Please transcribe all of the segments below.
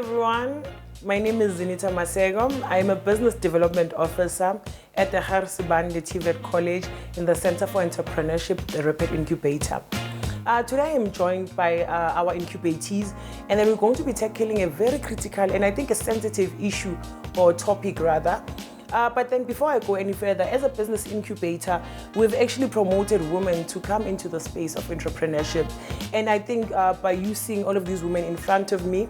everyone. My name is Zinita Masego. I am a Business Development Officer at the Sibande TVET College in the Center for Entrepreneurship, the Rapid Incubator. Today I'm joined by our incubatees, and then we're going to be tackling a very critical and I think a sensitive issue or topic rather. But then before I go any further, as a business incubator, we've actually promoted women to come into the space of entrepreneurship. And I think by you seeing all of these women in front of me,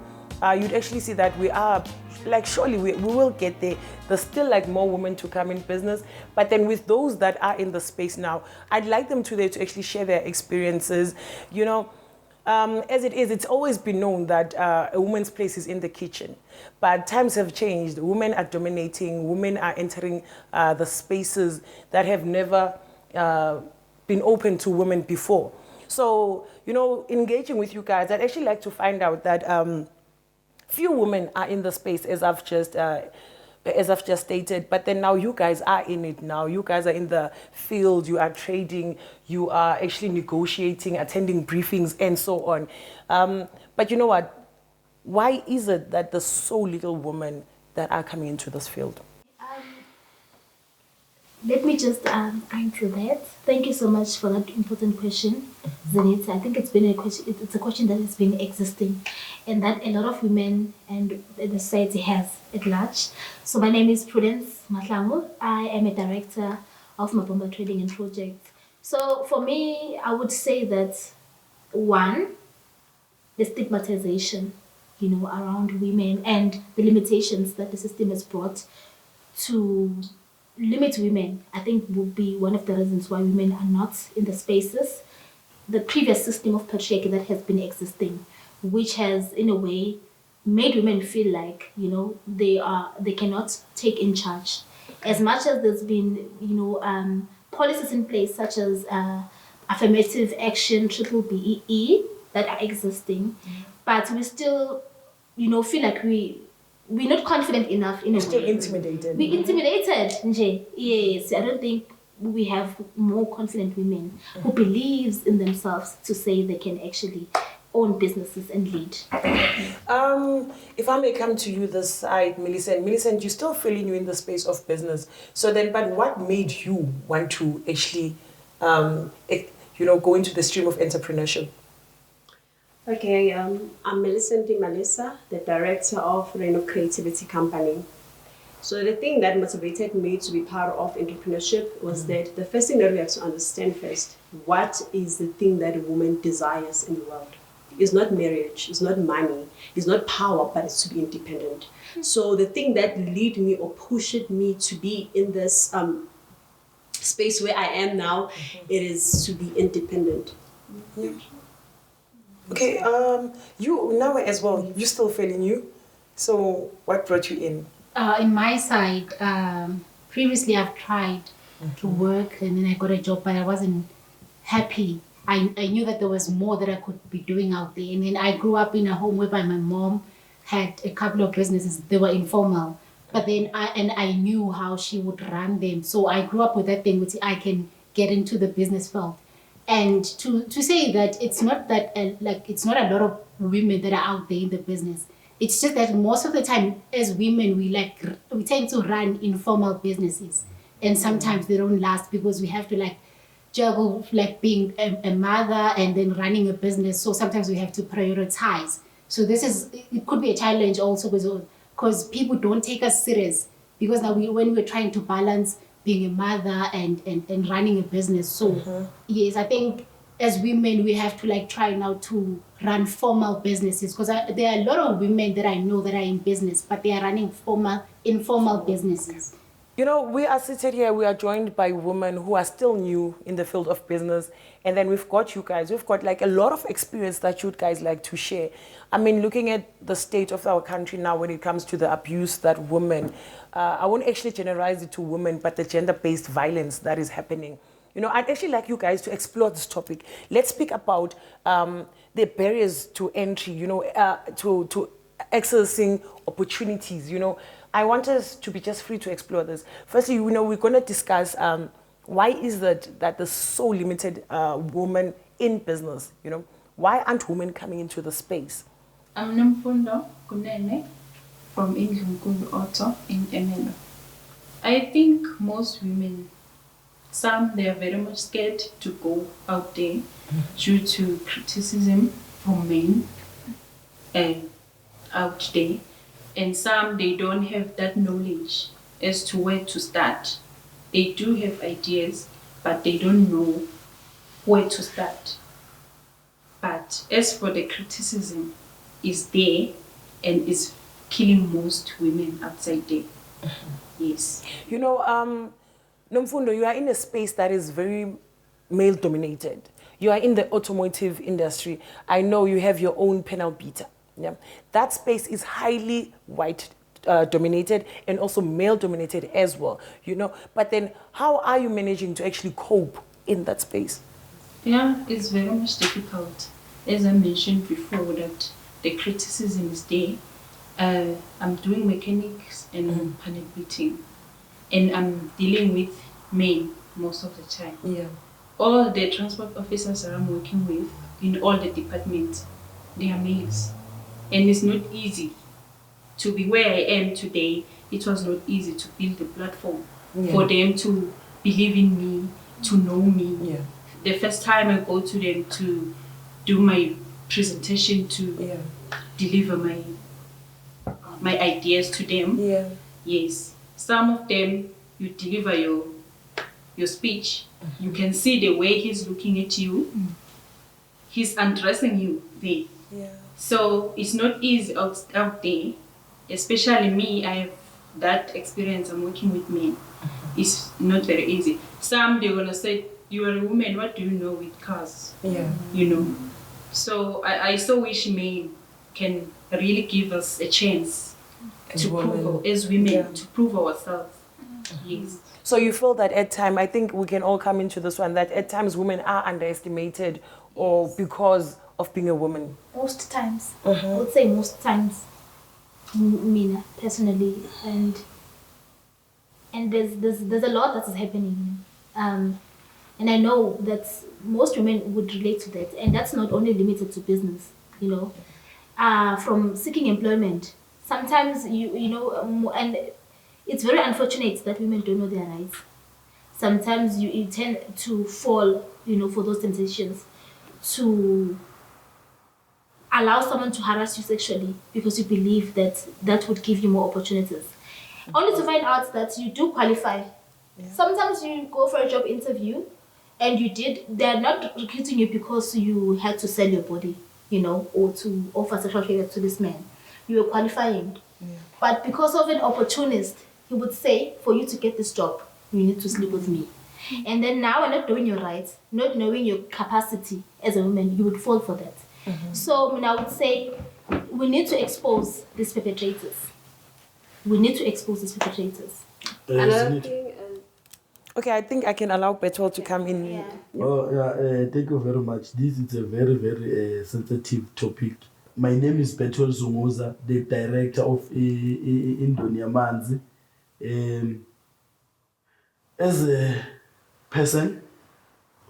you'd actually see that we are, like, surely we will get there. There's still like more women to come in business. But then with those that are in the space now, I'd like them today to actually share their experiences. You know, as it is, it's always been known that a woman's place is in the kitchen. But times have changed. Women are dominating. Women are entering the spaces that have never been open to women before. So, you know, engaging with you guys, I'd actually like to find out that few women are in the space, as I've just stated, but then now you guys are in it now. You guys are in the field, you are trading, you are actually negotiating, attending briefings, and so on. But you know what? Why is it that there's so little women that are coming into this field? Let me just answer that. Thank you so much for that important question, Zenitha. I think it's been a question. It's a question that has been existing, and that a lot of women and the society has at large. So my name is Prudence Mahlangu. I am a director of Mabomba Trading and Projects. So for me, I would say that one, the stigmatization, you know, around women and the limitations that the system has brought to limit women, I think would be one of the reasons why women are not in the spaces. The previous system of patriarchy that has been existing, which has in a way made women feel like, you know, they cannot take in charge. As much as there's been, you know, policies in place such as affirmative action, triple BEE that are existing, but we still, you know, feel like we're not confident enough in a way. Still intimidated. We're intimidated, Nje. Yes, I don't think we have more confident women who believes in themselves to say they can actually own businesses and lead. If I may come to you this side, Millicent, you're still feeling you in the space of business. So then, but what made you want to actually, you know, go into the stream of entrepreneurship? Okay, I'm Millicent Malisa, the director of Reno Creativity Company. So the thing that motivated me to be part of entrepreneurship was that the first thing that we have to understand first, what is the thing that a woman desires in the world? It's not marriage, it's not money, it's not power, but it's to be independent. So the thing that lead me or pushed me to be in this space where I am now, it is to be independent. Okay, you now as well, you're still feeling you. So what brought you in? In my side, previously I've tried to work and then I got a job, but I wasn't happy. I knew that there was more that I could be doing out there. And then I grew up in a home whereby my mom had a couple of businesses. They were informal. But then I knew how she would run them. So I grew up with that thing, which I can get into the business field. And to say that it's not that it's not a lot of women that are out there in the business. It's just that most of the time as women we tend to run informal businesses, and sometimes they don't last because we have to juggle being a mother and then running a business. So sometimes we have to prioritize. So it could be a challenge also because people don't take us serious, because now when we're trying to balance being a mother and running a business. So yes, I think as women we have to try now to run formal businesses, because there are a lot of women that I know that are in business, but they are running informal businesses. You know, we are seated here, we are joined by women who are still new in the field of business. And then we've got you guys, we've got a lot of experience that you guys like to share. I mean, looking at the state of our country now when it comes to the abuse that women, I won't actually generalize it to women, but the gender-based violence that is happening. You know, I'd actually like you guys to explore this topic. Let's speak about the barriers to entry, you know, to accessing opportunities, you know. I want us to be just free to explore this. Firstly, you know, we're going to discuss why is it that there's so limited women in business, you know? Why aren't women coming into the space? I'm Nomfundo Kunene from Indlunkulu Auto in Emelo. I think most women, some they are very much scared to go out there due to criticism from men out there, and some they don't have that knowledge as to where to start. They do have ideas, but they don't know where to start. But as for the criticism, is there and is killing most women outside there. Yes. You know, Nomfundo, you are in a space that is very male dominated. You are in the automotive industry. I know you have your own panel beater. Yeah, that space is highly white dominated and also male dominated as well. You know, but then how are you managing to actually cope in that space? Yeah, it's very much difficult. As I mentioned before, that the criticism is there. I'm doing mechanics and panel beating, and I'm dealing with men most of the time. Yeah. All the transport officers that I'm working with in all the departments, they are males. And it's not easy to be where I am today. It was not easy to build the platform for them to believe in me, to know me. Yeah. The first time I go to them to do my presentation, to deliver my ideas to them. Yeah. Yes. Some of them, you deliver your speech. You can see the way he's looking at you. He's undressing you there. Yeah. So it's not easy out there. Especially me, I have that experience. I'm working with men. It's not very easy. Some they're gonna say, "You are a woman. What do you know with cars?" Yeah. You know. So I so wish men can really give us a chance As to women. prove as women to prove ourselves. Yes. So you feel that at times, I think we can all come into this one, that at times women are underestimated or because of being a woman. Most times, I would say most times, me personally, and there's a lot that is happening, and I know that most women would relate to that, and that's not only limited to business, you know, from seeking employment. Sometimes you know, and it's very unfortunate that women don't know their rights. Sometimes you tend to fall, you know, for those temptations to allow someone to harass you sexually because you believe that that would give you more opportunities. Only to find out that you do qualify. Sometimes you go for a job interview and they're not recruiting you because you had to sell your body, you know, or to offer sexual favor to this man. You were qualifying. But because of an opportunist, he would say, for you to get this job, you need to sleep with me. And then now, not doing your rights, not knowing your capacity as a woman, you would fall for that. So I would say we need to expose these perpetrators. We need to expose these perpetrators. Another thing is, Okay, I think I can allow Betwell to come in. Yeah. Thank you very much. This is a very, very sensitive topic. My name is Betwell Zunguza, the director of Indonia Manzi. As a person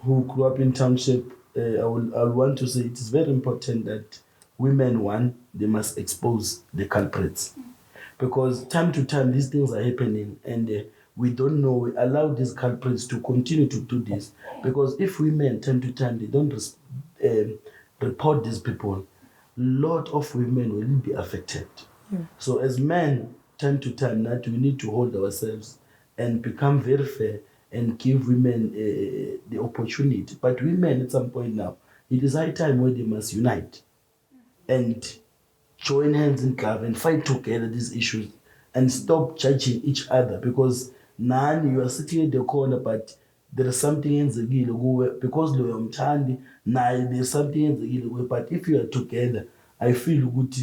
who grew up in township, I will want to say it is very important that women, one, they must expose the culprits. Because time to time, these things are happening and we don't know, we allow these culprits to continue to do this. Because if women, time to time, they don't report these people, a lot of women will be affected. So as men, time to time, that we need to hold ourselves and become very fair and give women the opportunity. But women, at some point now, it is high time where they must unite and join hands in glove and fight together these issues and stop judging each other. Because now you are sitting in the corner, but there is something in the guild because there's something in the guild. But if you are together, I feel good.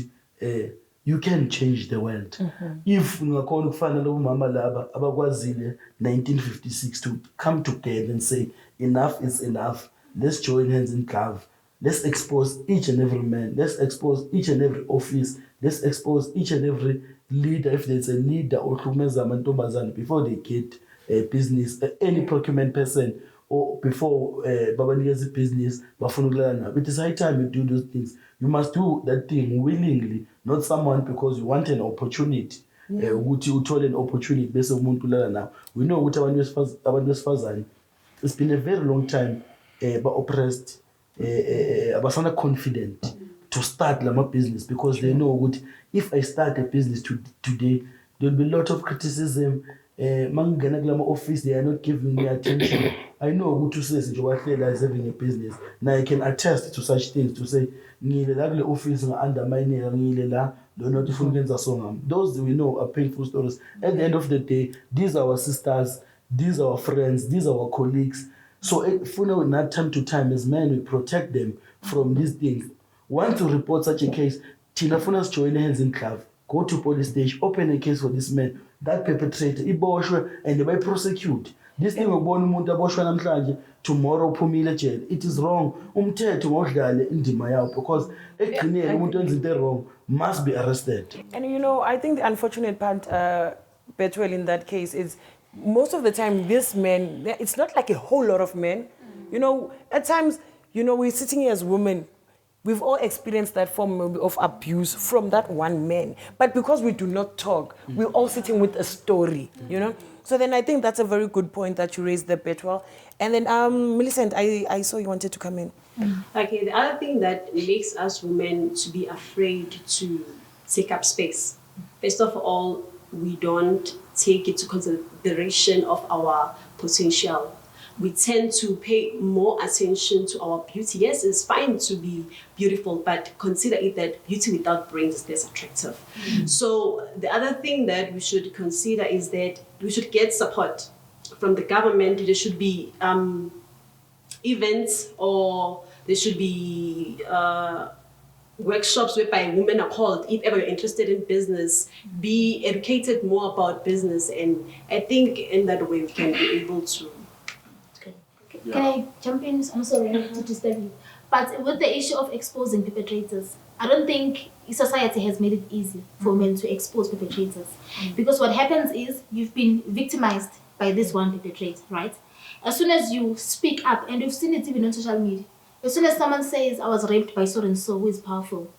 You can change the world. If ungakhona ukufana lo mama laba abakwazile 1956 to come together and say enough is enough, let's join hands in glove, let's expose each and every man, let's expose each and every office, let's expose each and every leader, if there's a leader or before they get a business, any procurement person or before babanikeza business bafuna ukulala nabo. It is high time you do those things. You must do that thing willingly, not someone because you want an opportunity. Ukuthi uthole an opportunity bese umuntu ulala nawo. We know ukuthi abantu besifazane, it's been a very long time ba-oppressed, abasana confident to start lama business because they know ukuthi if I start a business today, there will be a lot of criticism. Mangena kulama office, they are not giving me attention. I know ukuthi usesi nje wahlela is having a business. Now I can attest to such things to say ngile la kule office nga-undermine ngile la not ifuna ukwenza so ngami. Those we know are painful stories. At the end of the day, these are our sisters, these are our friends, these are our colleagues. So not time to time as men, we protect them from these things. Once you report such a case, Tina Funas join hands in glove, go to police station, open a case for this man, that perpetrator, and they prosecute. This thing will born umuntu aboshwe namhlanje, tomorrow phumile jail. It is wrong. Umthetho ngodlale indima yawo because ekugcineni umuntu wenza into wrong must be arrested. And I think the unfortunate part, Betwell, in that case is most of the time this men, it's not like a whole lot of men. At times, we're sitting here as women. We've all experienced that form of abuse from that one man. But because we do not talk, we're all sitting with a story, So then I think that's a very good point that you raised there, Betwell. And then, Millicent, I saw you wanted to come in. Okay, the other thing that makes us women to be afraid to take up space, first of all, we don't take into consideration of our potential. We tend to pay more attention to our beauty. Yes, it's fine to be beautiful, but consider it that beauty without brains is less attractive. So the other thing that we should consider is that we should get support from the government. There should be events, or there should be workshops whereby women are called, if ever you're interested in business, be educated more about business. And I think in that way we can be able to. Can I jump in? I'm sorry to disturb you. But with the issue of exposing perpetrators, I don't think society has made it easy for men to expose perpetrators. Because what happens is you've been victimized by this one perpetrator, right? As soon as you speak up, and you've seen it even on social media, as soon as someone says, I was raped by so and so, who is powerful,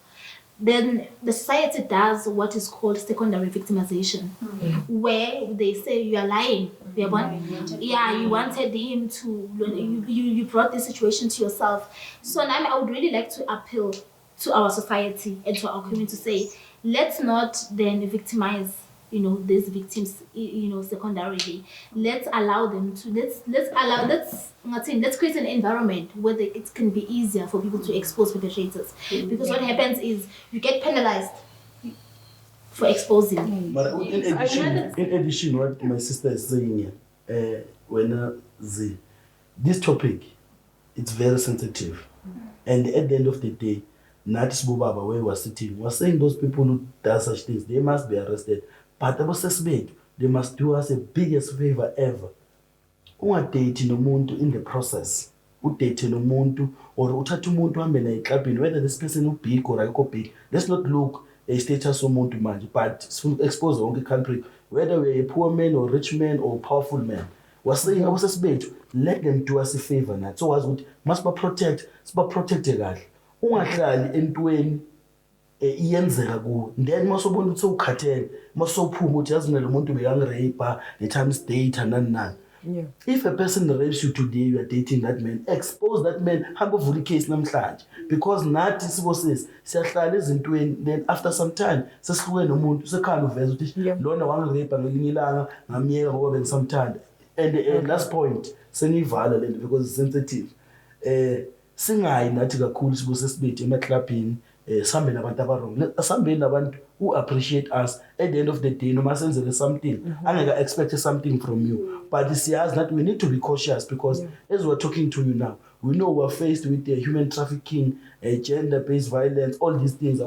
then the society does what is called secondary victimization, where they say you are lying. You wanted him to, you brought this situation to yourself. So now I would really like to appeal to our society and to our community to say, let's not then victimize, these victims, secondarily. Let's allow them to, let's create an environment where it can be easier for people to expose perpetrators. Because what happens is you get penalized for exposing. But in addition, what my sister is saying here, this topic, it's very sensitive. And at the end of the day, Natis Bubaba, where we were sitting, was saying those people who do such things, they must be arrested. But they must do us the biggest favor ever. Ungadate nomuntu in the process. Udate nomuntu or uthatha umuntu uhambe naye eklabhini, whether this person ubig or ayikho big. Let's not look a status somuntu manje, but expose wonke country, whether we're a poor man or rich man or powerful man. Was saying abosesibethu, let them do us a favor nathi. So wazi ukuthi must protect kahle. Ungahlali entweni iyenzeka kuwe, then masobona ukuthi ukhathele, masophuma ukuthi yazi nalo muntu beyangrape the times date nani. If a person rapes you today, you are dating that man, expose that man, hamba uvula case namhlanje, because nathi sibosisi siyahlala ezintweni, then after some time sesibuke nomuntu sekhanda uveza ukuthi lona wangirape ngelinye ilanga ngamyeka ngoba bengisamthanda. And last point, seniyivala lento because it's sensitive. Singayi nathi kakhulu sibosesibethu emaclubini, sambe nabantu abarong, sambe nabantu who appreciate us. At the end of the day, noma senzele something, angeke expect something from you. But this years that we need to be cautious because as we're talking to you now, we know we're faced with human trafficking, gender-based violence, all these things.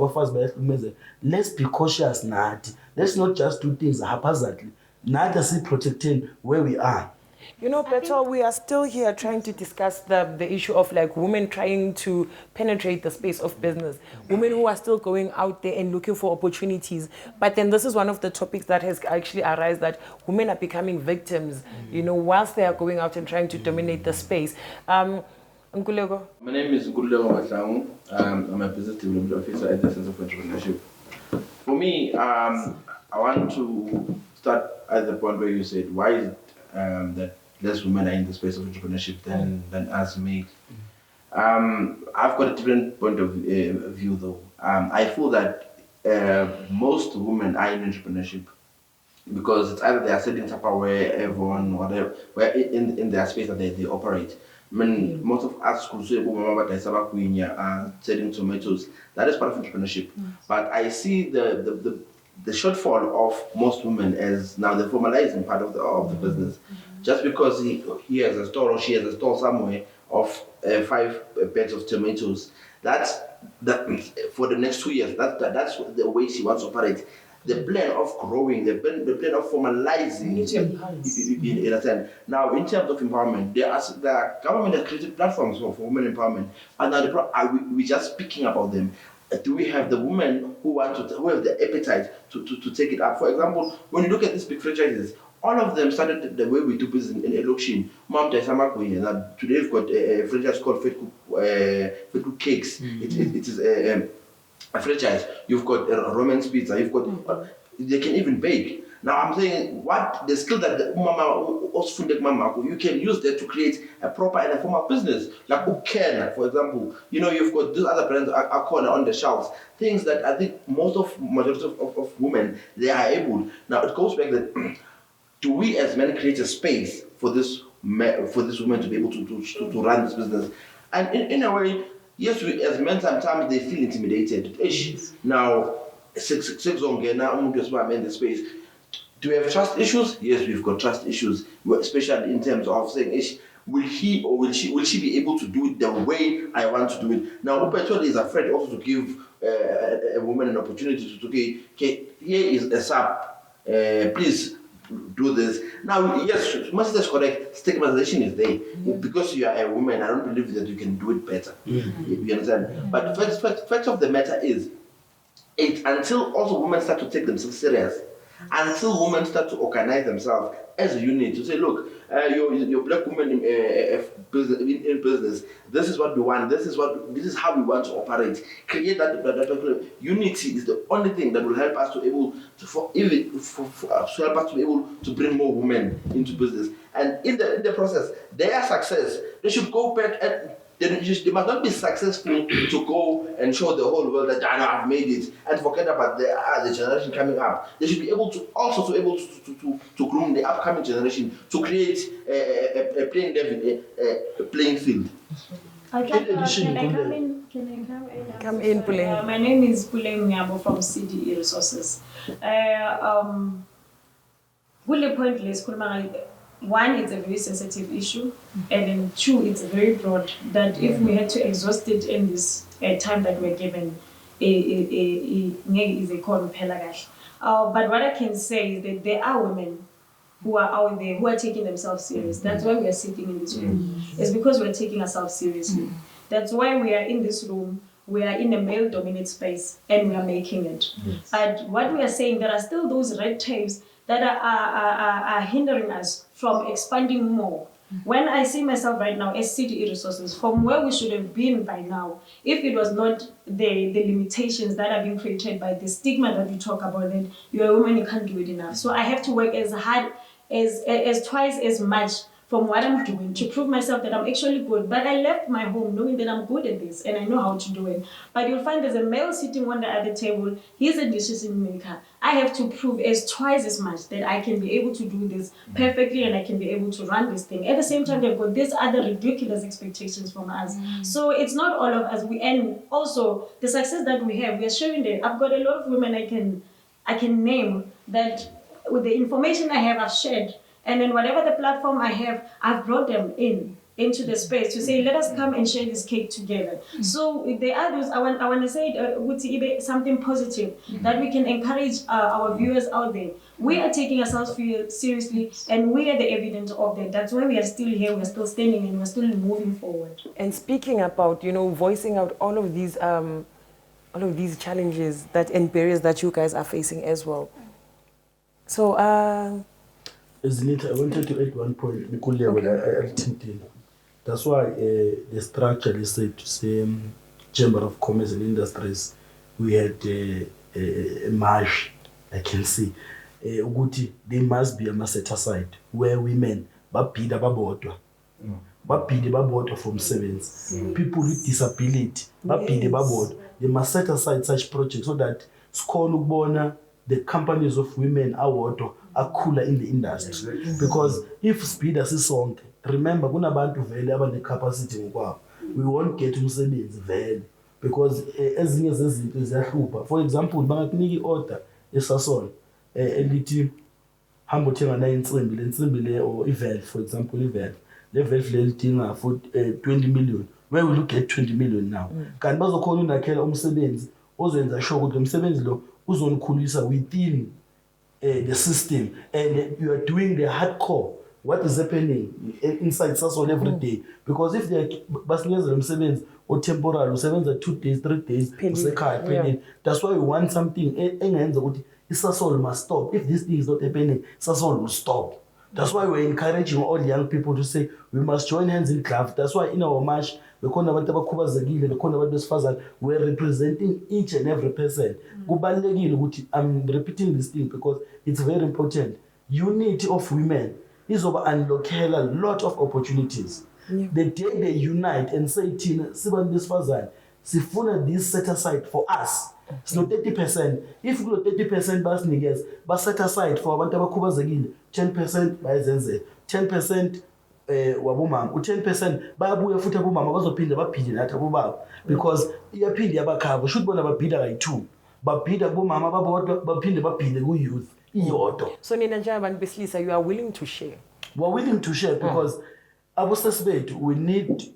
Let's be cautious, nathi. Let's not just do things haphazardly. Nathi si protecting where we are. You know, Beto, we are still here trying to discuss the issue of like women trying to penetrate the space of business, women who are still going out there and looking for opportunities. But then this is one of the topics that has actually arisen, that women are becoming victims, you know, whilst they are going out and trying to dominate the space. Nkulego? My name is Nkulego Matlangu. I'm a business development officer at the Center for Entrepreneurship. For me, I want to start at the point where you said, why is it that less women are in the space of entrepreneurship than us males? I've got a different point of view though. I feel that most women are in entrepreneurship because it's either they are setting Tupperware, everyone, whatever, where in their space that they operate. I mean, most of us could say, selling tomatoes. That is part of entrepreneurship. But I see the shortfall of most women as now the formalizing part of the business. Just because he has a store or she has a store somewhere of 5 beds of tomatoes, that's for the next 2 years. That's the way she wants to operate. The plan of growing, the plan of formalizing, in a sense. Now, in terms of empowerment, the government has created platforms for women empowerment, and now we're just speaking about them. Do we have the women who have the appetite to take it up? For example, when you look at these big franchises, all of them started the way we do business in Elokshin. Today we've got a franchise called Fetcook Cakes. It is a franchise. You've got Roman's Pizza. You've got they can even bake. Now I'm saying what the skill that the mama you can use that to create a proper and a formal business. Like Ukena, for example. You know, you've got these other brands are corner on the shelves. Things that I think majority of women, they are able. Now it goes back that do we as men create a space for this woman to be able to run this business? And in a way, yes, we as men sometimes they feel intimidated. Now, in the space. Do we have trust issues? Yes, we've got trust issues, especially in terms of saying, will he or will she be able to do it the way I want to do it? Now, Upetrol is afraid also to give a woman an opportunity to okay, here is a sub, please do this. Now, yes, much is correct, stigmatization is there. Because you are a woman, I don't believe that you can do it better. You understand? But the fact of the matter is, until also women start to take themselves serious, until women start to organize themselves as a unit to say, look, you're black women in business. This is what we want. This is how we want to operate. Create that unity is the only thing that will help us to help us to be able to bring more women into business. And in the process, their success, they should go back and. They must not be successful to go and show the whole world that I've made it and forget about the generation coming up. They should be able to groom the upcoming generation to create a playing field. Can I come in? Puleng. My name is Puleng Nyabo from CDE Resources. Bullet point list, one, it's a very sensitive issue, and then two, it's very broad, that if we had to exhaust it in this time that we're given, is a call. But what I can say is that there are women who are out there who are taking themselves serious. That's why we are sitting in this room. It's because we're taking ourselves seriously. That's why we are in this room. We are in a male-dominated space, and we are making it. But what we are saying, there are still those red tapes that are hindering us from expanding more. When I see myself right now as CDE Resources, from where we should have been by now, if it was not the limitations that are being created by the stigma that we talk about, that you're a woman, you can't do it enough. So I have to work as hard, as twice as much from what I'm doing to prove myself that I'm actually good. But I left my home knowing that I'm good at this and I know how to do it. But you'll find there's a male sitting on the other table. He's a decision maker. I have to prove twice as much that I can be able to do this perfectly and I can be able to run this thing. At the same time, they've got these other ridiculous expectations from us. So it's not all of us. And also the success that we have, we are sharing that. I've got a lot of women I can name that with the information I have, I've shared. And then whatever the platform I have, I've brought them in into the space to say, let us come and share this cake together. So there are those, I want to say something positive that we can encourage our viewers out there. We are taking ourselves seriously, and we are the evidence of that. That's why we are still here, we are still standing, and we're still moving forward. And speaking about, voicing out all of these challenges and barriers that you guys are facing as well. So, Zinita, I wanted to add one point. Okay. That's why the structure is said to say Chamber of Commerce and Industries. We had a march, I can see. There must be a set aside where women babhida babodwa from sevens. People with disability babhide babodwa. They must set aside such projects so that the companies of women are cooler in the industry. Because if speed is song, remember kunabantu vele abane capacity ngokwabo. We won't get umsebenzi vele because ezinye zezinto ziyahlupha. For example, bangakunika i-order eSasol elithi hamba uthenga na insimbi, le nsimbi le or i-valve, for example, i-valve. Le valve le lidinga for 20 million. Where will you get 20 million now? Kanti bazokhona unakhela umsebenzi ozoyenza sure ukuthi umsebenzi lo uzonikhulisa within the system, and you are doing the hardcore. What is happening inside Sasol every day? Because if they basinikeza umsebenzi o temporal usebenza 2 days 3 days usekhaya, that's why we want something engenza ukuthi Sasol must stop. If this thing is not happening, Sasol will stop. That's why we're encouraging all young people to say we must join hands in glove. That's why in our march, we're representing each and every person. I'm repeating this thing because it's very important. Unity of women is over unlocked a lot of opportunities. The day they unite and say, Tina, Sibande Sifuna this set aside for us. It's not 30%. If we got 30% bas niggas, but set aside for abantu abakhubazekile, 10% bayenze, 10% wabomama, 10% bayabuya futhi abomama bazophinda baphinde nathi abobaba because iyaphinde yabakhabo should bona babhida kayi2. Babhida abomama babodwa baphinde ku youth iyodwa. So nina njengabantu besilisa, you are willing to share. We are willing to share because abosesibethu, we need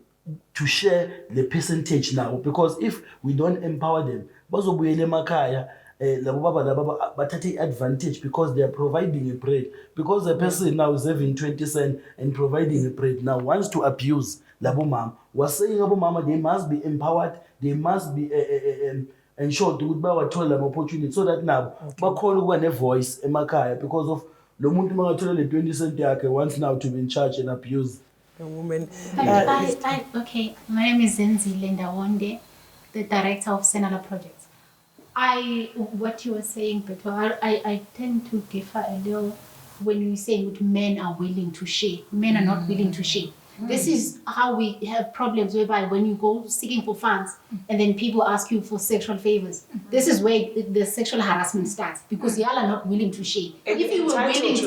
to share the percentage now, because if we don't empower them, bazobuyela emakhaya labo baba laba bathathe advantage because they are providing a bread, because the person now is having 20 cents and providing a bread now wants to abuse labo mama. We're saying abo mama, they must be empowered, they must be ensured ukuthi bawathola ama opportunity so that now bakhona ukuba ne voice emakhaya, because of lo muntu mangathola le 20 cent yakhe wants now to be in charge and abuse a woman. Okay, my name is Zenzile Ndawonde, the director of Senala Projects. What you were saying, Petro, I tend to differ a little when you say that men are willing to share. Men are not willing to share. This is how we have problems whereby when you go seeking for funds and then people ask you for sexual favors. This is where the sexual harassment starts, because y'all are not willing to share. If you were willing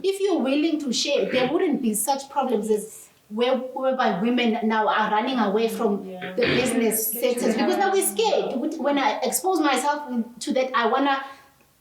if you're willing to share, there wouldn't be such problems as whereby women now are running away from the business sectors, because now we're scared. When I expose myself to that, I want to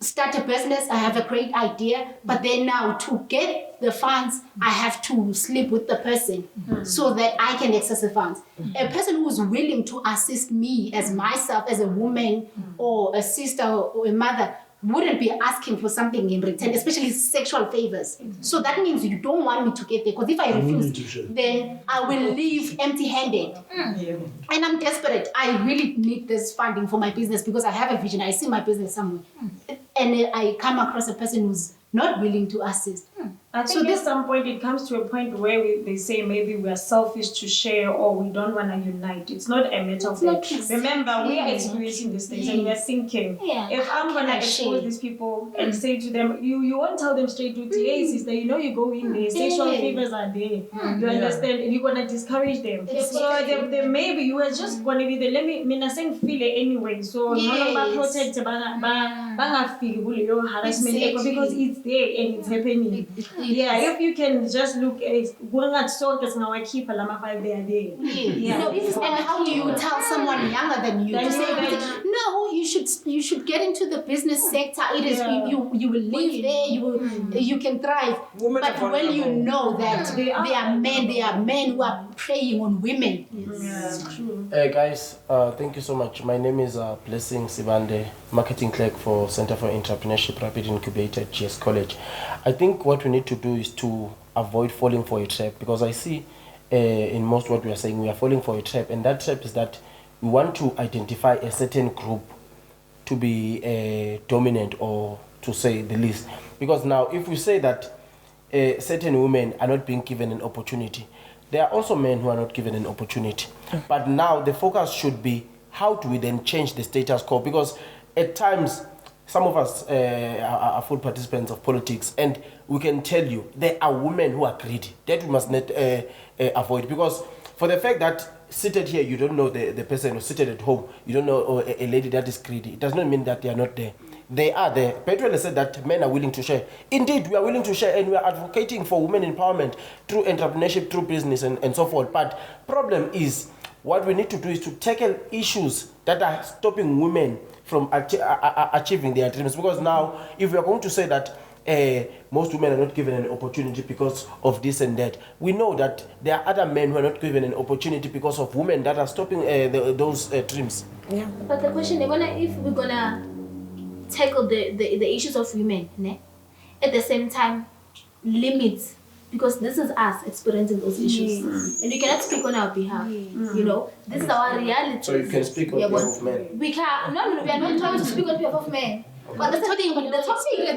start a business, I have a great idea, but then now to get the funds, I have to sleep with the person so that I can access the funds. A person who's willing to assist me as myself, as a woman or a sister or a mother, wouldn't be asking for something in return, especially sexual favors. So that means you don't want me to get there, because if I refuse, then I will leave empty-handed. And I'm desperate. I really need this funding for my business because I have a vision. I see my business somewhere. And I come across a person who's not willing to assist. I think at some point it comes to a point where they say maybe we are selfish to share or we don't want to unite. It's not a matter of that. Remember, we are experiencing these things and we are thinking, if I'm going to expose these people and say to them, you won't tell them straight to yes, sister, you go in there, sexual favors are there. You understand? And you're going to discourage them. So they maybe you are just going to be there. Let me saying feel it anyway. So no longer protect harassment because it's there and it's happening. if you can just look at going at soldiers now, I keep a lama 5 they are there. Yeah. No, and how do you tell someone younger than you to say, no, you should get into the business sector. It is you will live there, you can thrive. But when you know that they are men who are preying on women. Yes, true. Guys, thank you so much. My name is Blessing Sibande, marketing clerk for Center for Entrepreneurship Rapid Incubator at GS College. I think what we need to do is to avoid falling for a trap, because I see in most what we are saying, we are falling for a trap, and that trap is that we want to identify a certain group to be dominant, or to say the least. Because now, if we say that certain women are not being given an opportunity, there are also men who are not given an opportunity. But now the focus should be, how do we then change the status quo? Because at times, some of us are full participants of politics, and we can tell you there are women who are greedy. That we must not avoid. Because for the fact that seated here, you don't know the person, or seated at home, you don't know a lady that is greedy, it does not mean that they are not there. They are there. Petrol has said that men are willing to share. Indeed, we are willing to share, and we are advocating for women empowerment through entrepreneurship, through business, and so forth. But problem is, what we need to do is to tackle issues that are stopping women from achieving their dreams. Because now, if we are going to say that most women are not given an opportunity because of this and that, we know that there are other men who are not given an opportunity because of women that are stopping those dreams. Yeah. But the question, if we're gonna tackle the issues of women, né? At the same time, limits, because this is us experiencing those issues, and we cannot speak on our behalf. You know, this is our reality. So you can speak on behalf of men. We can no, we are not trying to speak on behalf of men. But the topic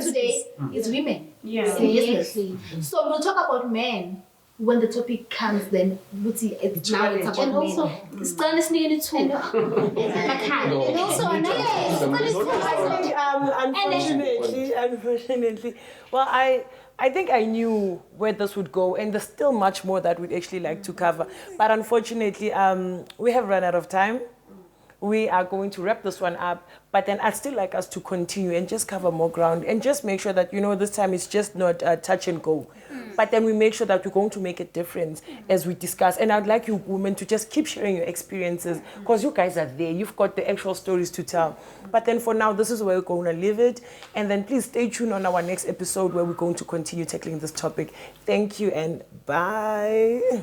today is women. Seriously. So we'll talk about men when the topic comes. Then we'll see it's now it's about men. Also, it's done listening it too. And also unfortunately, well, I think I knew where this would go, and there's still much more that we'd actually like to cover. But unfortunately, we have run out of time. We are going to wrap this one up, but then I'd still like us to continue and just cover more ground, and just make sure that, this time it's just not touch and go. But then we make sure that we're going to make a difference as we discuss. And I'd like you women to just keep sharing your experiences, because you guys are there. You've got the actual stories to tell. But then for now, this is where we're going to leave it. And then please stay tuned on our next episode, where we're going to continue tackling this topic. Thank you and bye.